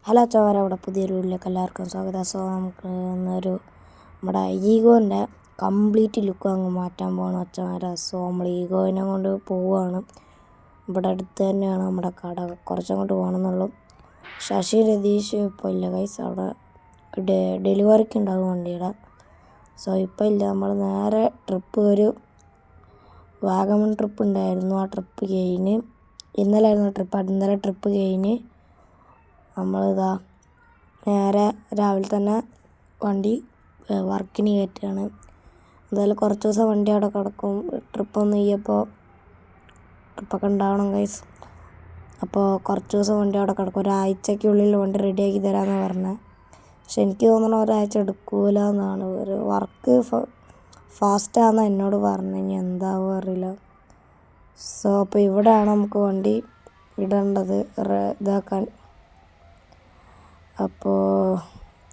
Hello ചോര, ഇവിടെ പുതിയൊരു വീട്ടിലേക്ക് എല്ലാവർക്കും സ്വാഗതം. സോ നമുക്ക് ഇന്നൊരു നമ്മുടെ ഈഗോൻ്റെ കംപ്ലീറ്റ് ലുക്ക് അങ്ങ് മാറ്റാൻ പോകണം അച്ഛന്മാരെ. സോ നമ്മൾ ഈഗോയിനെ കൊണ്ട് പോവുകയാണ്. ഇവിടെ അടുത്ത് തന്നെയാണ് നമ്മുടെ കട, കുറച്ചങ്ങോട്ട് പോകണമെന്നുള്ളൂ. ശശി രതീഷ് ഇപ്പോൾ ഇല്ല ഗൈസ്, അവിടെ ഡെലിവറിക്ക് ഉണ്ടാകും വണ്ടിയുടെ. സോ ഇപ്പോൾ ഇല്ല. നമ്മൾ നേരെ ട്രിപ്പ് ഒരു വാഗമൺ ട്രിപ്പ് ഉണ്ടായിരുന്നു. ആ ട്രിപ്പ് കഴിഞ്ഞ് ഇന്നലെ ട്രിപ്പ് കഴിഞ്ഞ് നമ്മളിതാ നേരെ രാവിലെ തന്നെ വണ്ടി വർക്കിന് കയറ്റുകയാണ്. എന്തായാലും കുറച്ച് ദിവസം വണ്ടി അവിടെ കിടക്കും. ട്രിപ്പൊന്നും ചെയ്യപ്പോൾ ട്രിപ്പൊക്കെ ഉണ്ടാവണം ഗൈസ്. അപ്പോൾ കുറച്ച് ദിവസം വണ്ടി അവിടെ കിടക്കും. ഒരാഴ്ചയ്ക്കുള്ളിൽ വണ്ടി റെഡിയാക്കി തരാമെന്ന് പറഞ്ഞത്. പക്ഷെ എനിക്ക് തോന്നണം ഒരാഴ്ച എടുക്കൂല എന്നാണ്. ഒരു വർക്ക് ഫാസ്റ്റാണെന്ന് എന്നോട് പറഞ്ഞു. ഇനി എന്താവും അറിയില്ല. സോ അപ്പോൾ ഇവിടെയാണ് നമുക്ക് വണ്ടി ഇടേണ്ടത്, ഇതാക്കാൻ. അപ്പോൾ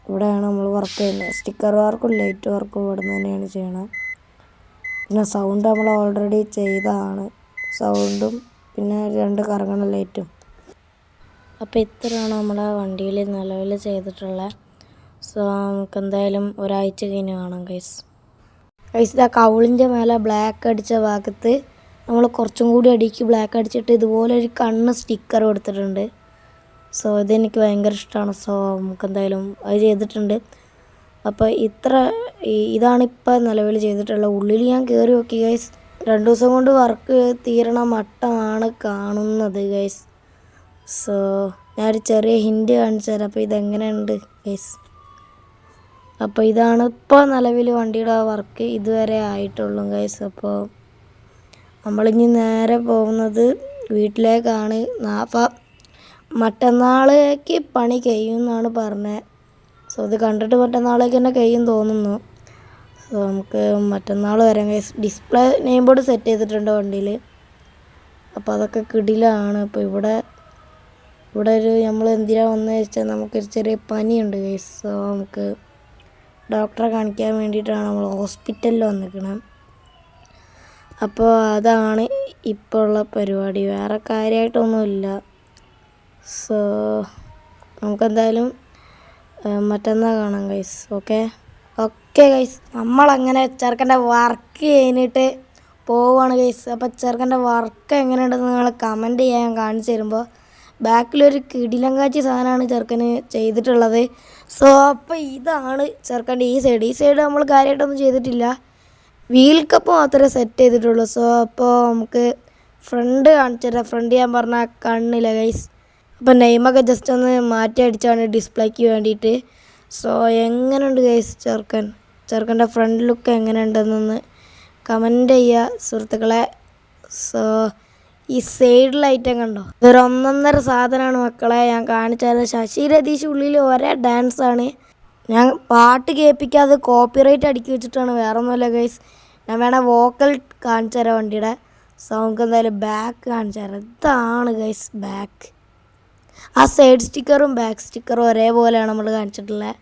ഇവിടെയാണ് നമ്മൾ വർക്ക് ചെയ്യുന്നത്. സ്റ്റിക്കർ വർക്കും ലൈറ്റ് വർക്കും ഇവിടെ നിന്ന് തന്നെയാണ് ചെയ്യണത്. പിന്നെ സൗണ്ട് നമ്മൾ ഓൾറെഡി ചെയ്തതാണ്. സൗണ്ടും പിന്നെ 2 കറങ്ങണ ലൈറ്റും. അപ്പോൾ ഇത്രയാണ് നമ്മുടെ വണ്ടിയിൽ നിലവിൽ ചെയ്തിട്ടുള്ളത്. സോ നമുക്ക് എന്തായാലും ഒരാഴ്ച കഴിഞ്ഞ് കാണാം ഗൈസ്. ഇതാ കൗളിൻ്റെ മേലെ ബ്ലാക്ക് അടിച്ച ഭാഗത്ത് നമ്മൾ കുറച്ചും കൂടി അടിക്ക് ബ്ലാക്ക് അടിച്ചിട്ട് ഇതുപോലെ ഒരു കണ്ണ് സ്റ്റിക്കർ കൊടുത്തിട്ടുണ്ട്. സോ ഇതെനിക്ക് ഭയങ്കര ഇഷ്ടമാണ്. സോ നമുക്ക് എന്തായാലും അത് ചെയ്തിട്ടുണ്ട്. അപ്പോൾ ഇതാണിപ്പോൾ നിലവിൽ ചെയ്തിട്ടുള്ള. ഉള്ളിൽ ഞാൻ കയറി നോക്കി ഗൈസ്. 2 ദിവസം കൊണ്ട് വർക്ക് തീരണ മട്ടമാണ് കാണുന്നത് ഗൈസ്. സോ ഞാനൊരു ചെറിയ ഹിൻറ്റ് കാണിച്ചു തരാം. അപ്പോൾ ഇതെങ്ങനെയുണ്ട് ഗൈസ്. അപ്പോൾ ഇതാണ് ഇപ്പോൾ നിലവിൽ വണ്ടിയുടെ വർക്ക് ഇതുവരെ ആയിട്ടുള്ളൂ ഗൈസ്. അപ്പോൾ നമ്മളിനി നേരെ പോകുന്നത് വീട്ടിലേക്കാണ്. മറ്റന്നാളേക്ക് പണി കഴിയുമെന്നാണ് പറഞ്ഞത്. സോ ഇത് കണ്ടിട്ട് മറ്റന്നാളേക്ക് തന്നെ കഴിയും തോന്നുന്നു. സോ നമുക്ക് മറ്റന്നാൾ വരാം guys. Display name board set ചെയ്തിട്ടുണ്ട് വണ്ടിയിൽ. അപ്പോൾ അതൊക്കെ കിടിലാണ്. അപ്പോൾ ഇവിടെ ഒരു നമ്മൾ എന്തിനാണ് വന്നത് വെച്ചാൽ നമുക്കൊരു ചെറിയ പനിയുണ്ട് ഗൈസ്. സോ നമുക്ക് ഡോക്ടറെ കാണിക്കാൻ വേണ്ടിയിട്ടാണ് നമ്മൾ ഹോസ്പിറ്റലിൽ വന്നിരിക്കുന്നത്. അപ്പോൾ അതാണ് ഇപ്പോൾ ഉള്ള പരിപാടി. വേറെ കാര്യമായിട്ടൊന്നുമില്ല. സോ നമുക്കെന്തായാലും മറ്റന്നാൾ കാണാം ഗൈസ്. ഓക്കെ ഗൈസ്, നമ്മളങ്ങനെ ചെറുക്കൻ്റെ വർക്ക് കഴിഞ്ഞിട്ട് പോവുകയാണ് ഗൈസ്. അപ്പോൾ ചെറുക്കൻ്റെ വർക്ക് എങ്ങനെയുണ്ടെന്ന് നിങ്ങൾ കമൻറ്റ് ചെയ്യാൻ കാണിച്ചു തരുമ്പോൾ ബാക്കിലൊരു കിടിലങ്കാച്ചി സാധനമാണ് ചെറുക്കന് ചെയ്തിട്ടുള്ളത്. സോ അപ്പോൾ ഇതാണ് ചെറുക്കൻ്റെ ഈ സൈഡ് നമ്മൾ കാര്യമായിട്ടൊന്നും ചെയ്തിട്ടില്ല. വീൽ കപ്പ് മാത്രമേ സെറ്റ് ചെയ്തിട്ടുള്ളൂ. സോ അപ്പോൾ നമുക്ക് ഫ്രണ്ട് കാണിച്ചു തരാം. ഫ്രണ്ട് ഞാൻ പറഞ്ഞ കണ്ണില്ല ഗൈസ്. അപ്പോൾ നെയിമൊക്കെ ജസ്റ്റ് ഒന്ന് മാറ്റി അടിച്ചാണ് ഡിസ്പ്ലേക്ക് വേണ്ടിയിട്ട്. സോ എങ്ങനെയുണ്ട് ഗൈസ് ചെറുക്കൻ്റെ ഫ്രണ്ട് ലുക്ക് എങ്ങനെയുണ്ടെന്നൊന്ന് കമൻറ്റ് ചെയ്യുക സുഹൃത്തുക്കളെ. സോ ഈ സൈഡിൽ ഐറ്റം കണ്ടോ, ഇതൊരു 1.5 സാധനമാണ് മക്കളെ. ഞാൻ കാണിച്ചാൽ ശശി രതീഷ് ഉള്ളിൽ ഒരേ ഡാൻസാണ്. ഞാൻ പാട്ട് കേൾപ്പിക്കാതെ കോപ്പിറൈറ്റ് അടുക്കി വെച്ചിട്ടാണ്, വേറെ ഒന്നുമില്ല ഗൈസ്. ഞാൻ വേണേൽ വോക്കൽ കാണിച്ചു തരാം വണ്ടിയുടെ. സോ നമുക്ക് എന്തായാലും ബാക്ക് കാണിച്ചു തരാം. ഇതാണ് ഗൈസ് ബാക്ക്. ആ സൈഡ് സ്റ്റിക്കറും ബാക്ക് സ്റ്റിക്കറും ഒരേപോലെയാണ് നമ്മൾ കാണിച്ചിട്ടുള്ളത്.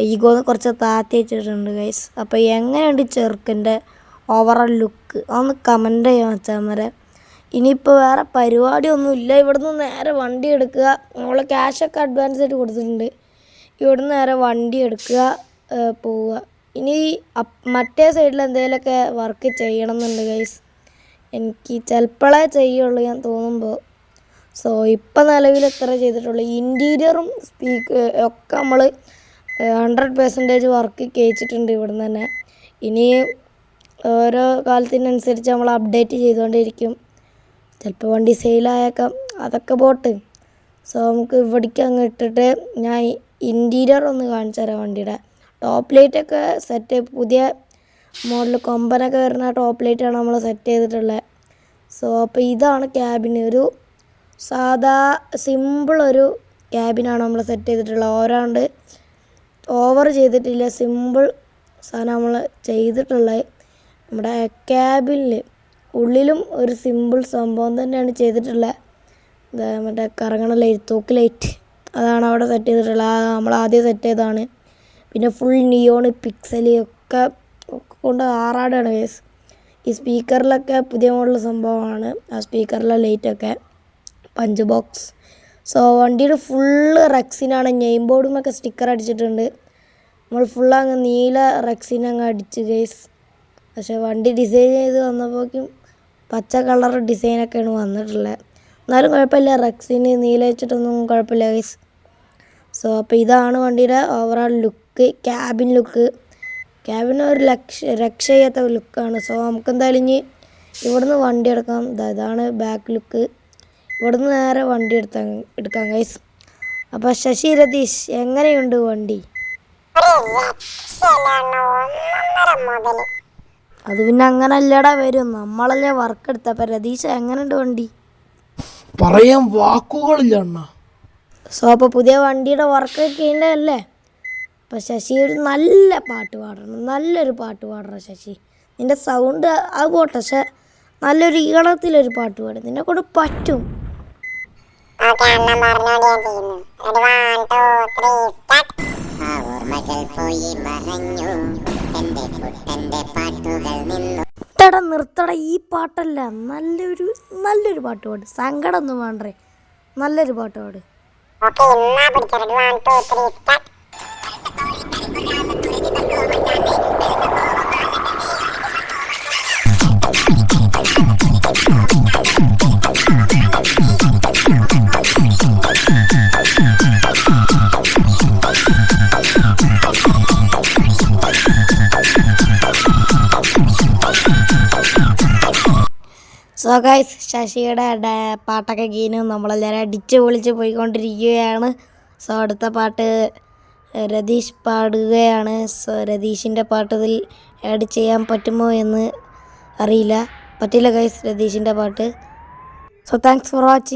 ഈഗോ കുറച്ച് താത്തി വെച്ചിട്ടുണ്ട് ഗൈസ്. അപ്പോൾ എങ്ങനെയുണ്ട് ചെറുക്കൻ്റെ ഓവറോൾ ലുക്ക് അതൊന്ന് കമൻറ്റ് ചെയ്യാൻ വെച്ചാൽ വരെ. ഇനിയിപ്പോൾ വേറെ പരിപാടിയൊന്നുമില്ല. ഇവിടുന്ന് നേരെ വണ്ടി എടുക്കുക. നമ്മൾ ക്യാഷൊക്കെ അഡ്വാൻസ് ആയിട്ട് കൊടുത്തിട്ടുണ്ട്. ഇവിടുന്ന് നേരെ വണ്ടി എടുക്കുക, പോവുക. ഇനി മറ്റേ സൈഡിൽ എന്തെങ്കിലുമൊക്കെ വർക്ക് ചെയ്യണം എന്നുണ്ട് ഗൈസ്. എനിക്ക് ചിലപ്പോഴേ ചെയ്യുള്ളൂ ഞാൻ തോന്നുമ്പോൾ. സോ ഇപ്പം നിലവിൽ എത്ര ചെയ്തിട്ടുള്ളൂ. ഇൻറ്റീരിയറും ഒക്കെ നമ്മൾ 100% വർക്ക് കഴിച്ചിട്ടുണ്ട് ഇവിടുന്ന് തന്നെ. ഇനി ഓരോ കാലത്തിനനുസരിച്ച് നമ്മൾ അപ്ഡേറ്റ് ചെയ്തുകൊണ്ടിരിക്കും. ചിലപ്പോൾ വണ്ടി സെയിലായേക്കാം, അതൊക്കെ പോട്ട്. സോ നമുക്ക് ഇവിടേക്ക് അങ്ങ് ഇട്ടിട്ട് ഞാൻ ഇൻറ്റീരിയർ ഒന്ന് കാണിച്ചു തരാം വണ്ടിയുടെ. ടോപ്പ് ലൈറ്റൊക്കെ സെറ്റ്, പുതിയ മോഡൽ കൊമ്പനൊക്കെ വരുന്ന ടോപ്പ് ലൈറ്റാണ് നമ്മൾ സെറ്റ് ചെയ്തിട്ടുള്ളത്. സോ അപ്പോൾ ഇതാണ് ക്യാബിന്. ഒരു സാധാ സിമ്പിളൊരു ക്യാബിനാണ് നമ്മൾ സെറ്റ് ചെയ്തിട്ടുള്ളത്. ഓരാണ്ട് ഓവർ ചെയ്തിട്ടില്ല, സിമ്പിൾ സാധനം നമ്മൾ ചെയ്തിട്ടുള്ളത്. നമ്മുടെ ക്യാബിനിൽ ഉള്ളിലും ഒരു സിമ്പിൾ സംഭവം തന്നെയാണ് ചെയ്തിട്ടുള്ളത്. മറ്റേ കറങ്ങണ ലൈറ്റ്, തൂക്ക് ലൈറ്റ്, അതാണ് അവിടെ സെറ്റ് ചെയ്തിട്ടുള്ളത്. നമ്മൾ ആദ്യം സെറ്റ് ചെയ്തതാണ്. പിന്നെ ഫുൾ നിയോൺ പിക്സൽ ഒക്കെ കൊണ്ട് ആറാടാണ് കേസ്. ഈ സ്പീക്കറിലൊക്കെ പുതിയ മോഡൽ സംഭവമാണ്. ആ സ്പീക്കറിലെ ലൈറ്റൊക്കെ പഞ്ച് ബോക്സ് സോ വണ്ടിയുടെ ഫുള്ള് റെക്സിനാണ്, നെയിം ബോർഡുമൊക്കെ സ്റ്റിക്കർ അടിച്ചിട്ടുണ്ട്. നമ്മൾ ഫുള്ള് അങ്ങ് നീല റെക്സിൻ അങ്ങ് അടിച്ച് ഗൈസ്. പക്ഷേ വണ്ടി ഡിസൈൻ ചെയ്ത് വന്നപ്പോഴേക്കും പച്ച കളർ ഡിസൈനൊക്കെയാണ് വന്നിട്ടുള്ളത്. എന്നാലും കുഴപ്പമില്ല, റെക്സിന് നീല വെച്ചിട്ടൊന്നും കുഴപ്പമില്ല ഗൈസ്. സോ അപ്പോൾ ഇതാണ് വണ്ടിയുടെ ഓവറോൾ ലുക്ക്, ക്യാബിൻ ലുക്ക്. ക്യാബിന് ഒരു രക്ഷ ചെയ്യാത്ത ലുക്കാണ്. സോ നമുക്ക് എന്തായാലും ഇനി ഇവിടുന്ന് വണ്ടി എടുക്കാം. ഇതാണ് ബാക്ക് ലുക്ക്. ഇവിടുന്ന് നേരെ വണ്ടി എടുക്കാം ഗൈസ്. അപ്പോൾ ശശി രതീഷ്, എങ്ങനെയുണ്ട് വണ്ടി? അത് പിന്നെ അങ്ങനെ അല്ലടാ വരും, നമ്മളല്ലേ വർക്ക് എടുത്തപ്പോൾ. രതീഷ് എങ്ങനെയുണ്ട് വണ്ടി? പറയാൻ വാക്കുകളില്ല അണ്ണാ. സോ അപ്പോൾ പുതിയ വണ്ടിയുടെ വർക്ക് ചെയ്യേണ്ടതല്ലേ. അപ്പോൾ ശശി ഒരു നല്ല പാട്ട് പാടണം, നല്ലൊരു പാട്ട് പാടണം ശശി. നിൻ്റെ സൗണ്ട് അത് പോട്ടെ, പക്ഷെ നല്ലൊരു ഈളത്തിലൊരു പാട്ട് പാടും, നിന്നെ കൊണ്ട് പറ്റും. നിർത്തട, ഈ പാട്ടല്ല, നല്ലൊരു പാട്ട് പാട്. സങ്കടം ഒന്നും വേണ്ടേ, നല്ലൊരു പാട്ട് പാട്. സോ ഗൈസ്, ശശിയുടെ പാട്ടൊക്കെ കഴിഞ്ഞു, നമ്മളെല്ലാവരും അടിച്ച് പൊളിച്ച് പോയിക്കൊണ്ടിരിക്കുകയാണ്. സോ അടുത്ത പാട്ട് രതീഷ് പാടുകയാണ്. സോ രതീഷിൻ്റെ പാട്ട് ഇതിൽ ആഡ് ചെയ്യാൻ പറ്റുമോ എന്ന് അറിയില്ല. പറ്റില്ല ഗൈസ് രതീഷിൻ്റെ പാട്ട്. So thanks for watching.